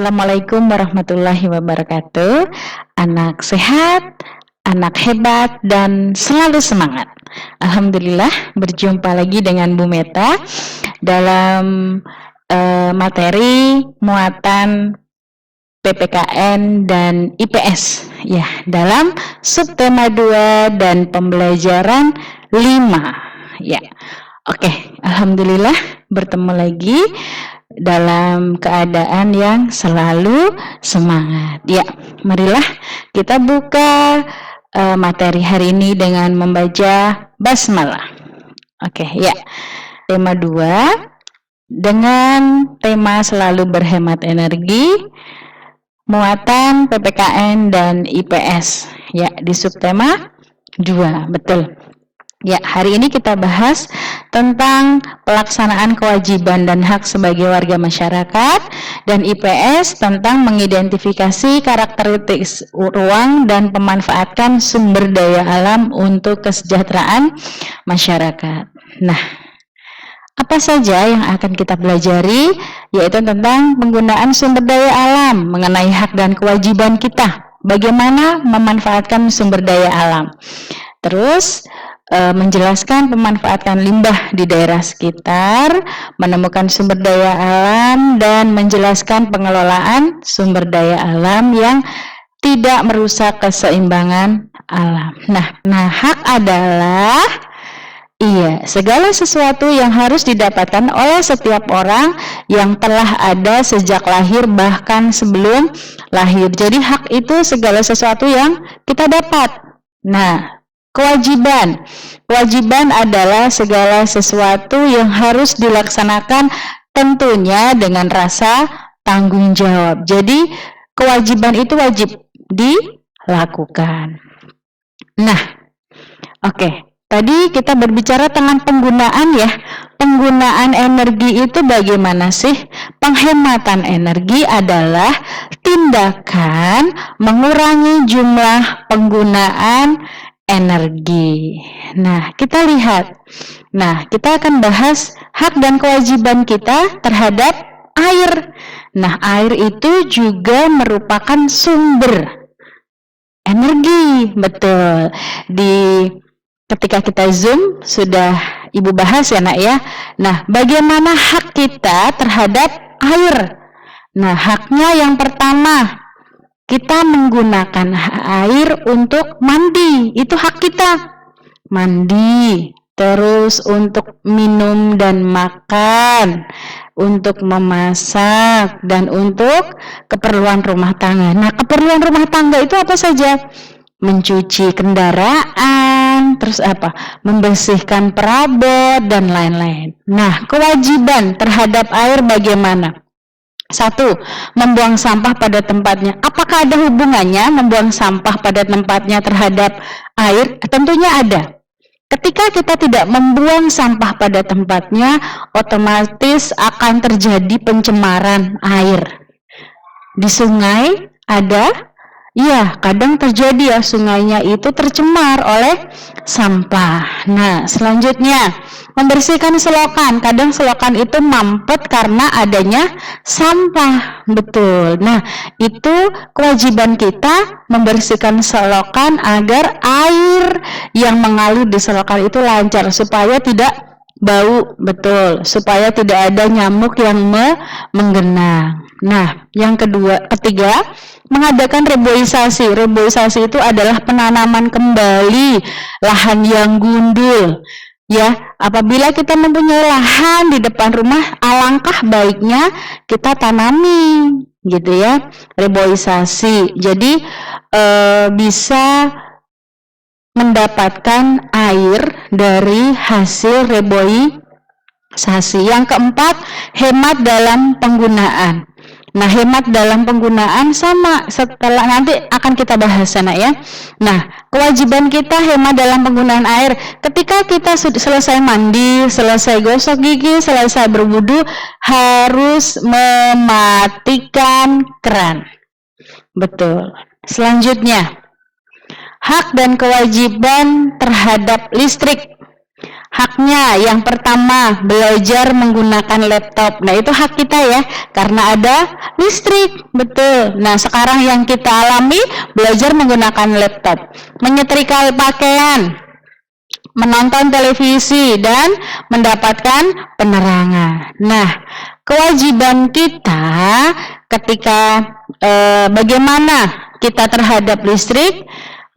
Assalamualaikum warahmatullahi wabarakatuh. Anak sehat, anak hebat, dan selalu semangat. Alhamdulillah berjumpa lagi dengan Bu Meta dalam materi muatan PPKN dan IPS ya, dalam subtema 2 dan pembelajaran 5 ya. Oke, alhamdulillah bertemu lagi dalam keadaan yang selalu semangat. Ya, marilah kita buka materi hari ini dengan membaca basmalah. Oke, ya. Tema 2 dengan tema selalu berhemat energi, muatan PPKN dan IPS. Ya, di subtema 2, betul. Ya, hari ini kita bahas tentang pelaksanaan kewajiban dan hak sebagai warga masyarakat, dan IPS tentang mengidentifikasi karakteristik ruang dan pemanfaatkan sumber daya alam untuk kesejahteraan masyarakat. Nah, apa saja yang akan kita pelajari, yaitu tentang penggunaan sumber daya alam, mengenai hak dan kewajiban kita, bagaimana memanfaatkan sumber daya alam. Terus menjelaskan pemanfaatan limbah di daerah sekitar, menemukan sumber daya alam, dan menjelaskan pengelolaan sumber daya alam yang tidak merusak keseimbangan alam. Nah, hak adalah segala sesuatu yang harus didapatkan oleh setiap orang yang telah ada sejak lahir bahkan sebelum lahir. Jadi hak itu segala sesuatu yang kita dapat. Nah, kewajiban adalah segala sesuatu yang harus dilaksanakan tentunya dengan rasa tanggung jawab. Jadi kewajiban itu wajib dilakukan. Nah, oke. Tadi kita berbicara tentang penggunaan ya. Penggunaan energi itu bagaimana sih? Penghematan energi adalah tindakan mengurangi jumlah penggunaan energi. Nah, kita lihat. Nah, kita akan bahas hak dan kewajiban kita terhadap air. Nah, air itu juga merupakan sumber energi. Betul. Ketika kita Zoom sudah Ibu bahas ya, Nak ya. Nah, bagaimana hak kita terhadap air? Nah, haknya yang pertama, kita menggunakan air untuk mandi, itu hak kita. Mandi, terus untuk minum dan makan, untuk memasak, dan untuk keperluan rumah tangga. Nah, keperluan rumah tangga itu apa saja? Mencuci kendaraan, terus membersihkan perabot, dan lain-lain. Nah, kewajiban terhadap air bagaimana? 1. Membuang sampah pada tempatnya. Apakah ada hubungannya membuang sampah pada tempatnya terhadap air? Tentunya ada. Ketika kita tidak membuang sampah pada tempatnya, otomatis akan terjadi pencemaran air. Di sungai ada? Iya, kadang terjadi ya, sungainya itu tercemar oleh sampah. Nah, selanjutnya membersihkan selokan. Kadang selokan itu mampet karena adanya sampah. Betul. Nah, itu kewajiban kita membersihkan selokan agar air yang mengalir di selokan itu lancar supaya tidak bau. Betul. Supaya tidak ada nyamuk yang menggenang. Nah, yang ketiga, mengadakan reboisasi. Reboisasi itu adalah penanaman kembali lahan yang gundul. Ya, apabila kita mempunyai lahan di depan rumah, alangkah baiknya kita tanami, gitu ya. Reboisasi. Jadi bisa mendapatkan air dari hasil reboisasi. Yang keempat, hemat dalam penggunaan. Nah, hemat dalam penggunaan sama, setelah nanti akan kita bahas Nak ya. Nah, kewajiban kita hemat dalam penggunaan air. Ketika kita sudah selesai mandi, selesai gosok gigi, selesai berwudu, harus mematikan keran. Betul. Selanjutnya, hak dan kewajiban terhadap listrik. haknya yang pertama belajar menggunakan laptop. Nah itu hak kita ya, karena ada listrik, betul. Nah sekarang yang kita alami belajar menggunakan laptop, menyetrika pakaian, menonton televisi, dan mendapatkan penerangan. Nah kewajiban kita ketika bagaimana kita terhadap listrik,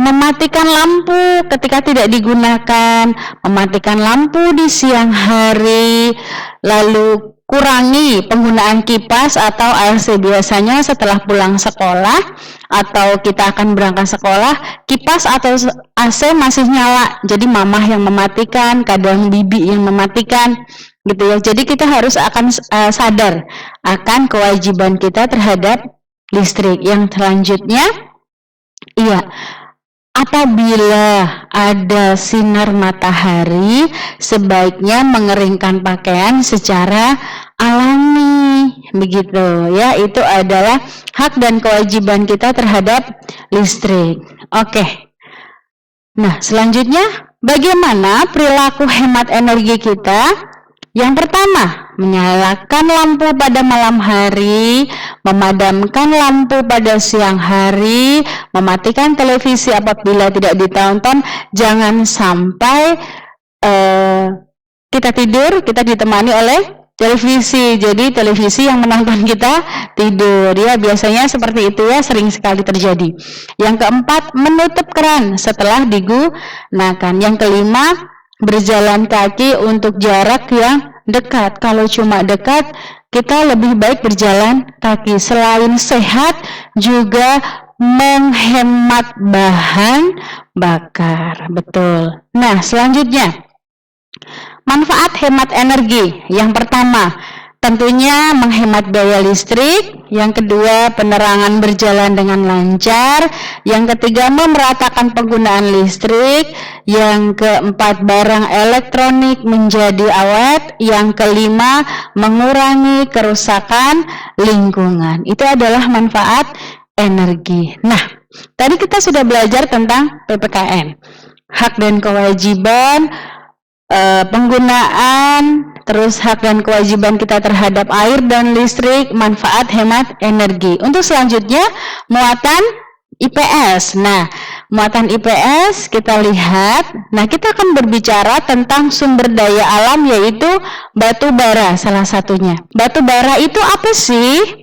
mematikan lampu ketika tidak digunakan, mematikan lampu di siang hari, lalu kurangi penggunaan kipas atau AC. Biasanya setelah pulang sekolah atau kita akan berangkat sekolah, kipas atau AC masih nyala, jadi mamah yang mematikan, kadang bibi yang mematikan, gitu ya. Jadi kita harus akan sadar akan kewajiban kita terhadap listrik. Yang selanjutnya, iya, apabila ada sinar matahari, sebaiknya mengeringkan pakaian secara alami, begitu ya. Itu adalah hak dan kewajiban kita terhadap listrik. Oke. Nah, selanjutnya bagaimana perilaku hemat energi kita? Yang pertama, menyalakan lampu pada malam hari, memadamkan lampu pada siang hari, mematikan televisi apabila tidak ditonton. Jangan sampai kita tidur, kita ditemani oleh televisi, jadi televisi yang menonton kita tidur ya. Biasanya seperti itu ya, sering sekali terjadi. Yang keempat, menutup keran setelah digunakan. Yang kelima, berjalan kaki untuk jarak yang dekat. Kalau cuma dekat, kita lebih baik berjalan kaki. Selain sehat, juga menghemat bahan bakar. Betul. Nah, selanjutnya, manfaat hemat energi. Yang pertama, tentunya menghemat biaya listrik. Yang kedua, penerangan berjalan dengan lancar. Yang ketiga, memeratakan penggunaan listrik. Yang keempat, barang elektronik menjadi awet. Yang kelima, mengurangi kerusakan lingkungan. Itu adalah manfaat energi. Nah, tadi kita sudah belajar tentang PPKN, hak dan kewajiban, penggunaan, terus hak dan kewajiban kita terhadap air dan listrik, manfaat hemat energi. Untuk selanjutnya, muatan IPS. Nah, muatan IPS kita lihat. Nah, kita akan berbicara tentang sumber daya alam, yaitu batu bara salah satunya. Batu bara itu apa sih?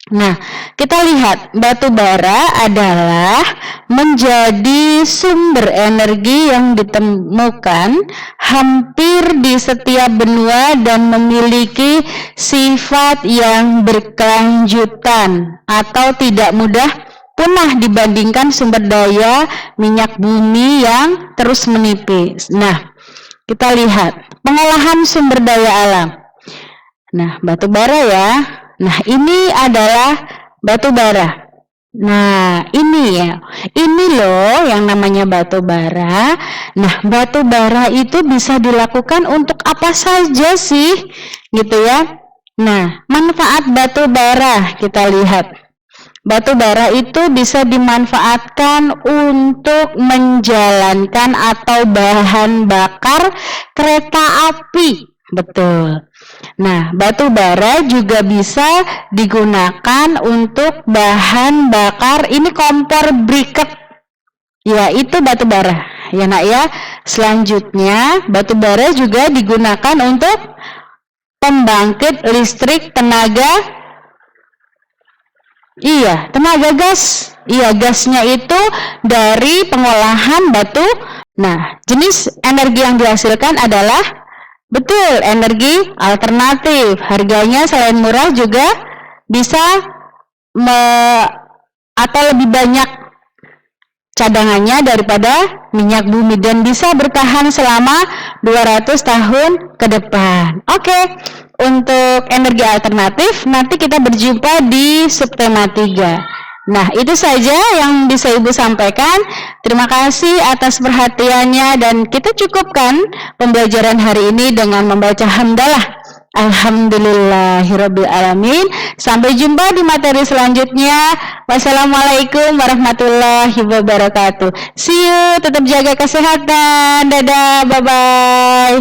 Nah, kita lihat batu bara adalah menjadi sumber energi yang ditemukan hampir di setiap benua dan memiliki sifat yang berkelanjutan atau tidak mudah punah dibandingkan sumber daya minyak bumi yang terus menipis. Nah, kita lihat pengolahan sumber daya alam. Nah, batu bara ya. Nah, ini adalah batu bara. Nah, ini ya. Ini loh yang namanya batu bara. Nah, batu bara itu bisa dilakukan untuk apa saja sih? Gitu ya. Nah, manfaat batu bara kita lihat. Batu bara itu bisa dimanfaatkan untuk menjalankan atau bahan bakar kereta api. Betul. Nah, batu bara juga bisa digunakan untuk bahan bakar, ini kompor briket. Ya, itu batu bara. Ya, Nak ya. Selanjutnya, batu bara juga digunakan untuk pembangkit listrik tenaga. Iya, tenaga gas. Iya, gasnya itu dari pengolahan batu. Nah, jenis energi yang dihasilkan adalah betul, energi alternatif. Harganya selain murah juga bisa atau lebih banyak cadangannya daripada minyak bumi dan bisa bertahan selama 200 tahun ke depan. Oke, untuk energi alternatif nanti kita berjumpa di subtema 3. Nah, itu saja yang bisa Ibu sampaikan. Terima kasih atas perhatiannya dan kita cukupkan pembelajaran hari ini dengan membaca hamdalah Alhamdulillahirabbil alamin. Sampai jumpa di materi selanjutnya. Wassalamualaikum warahmatullahi wabarakatuh. See you, tetap jaga kesehatan. Dadah, bye bye.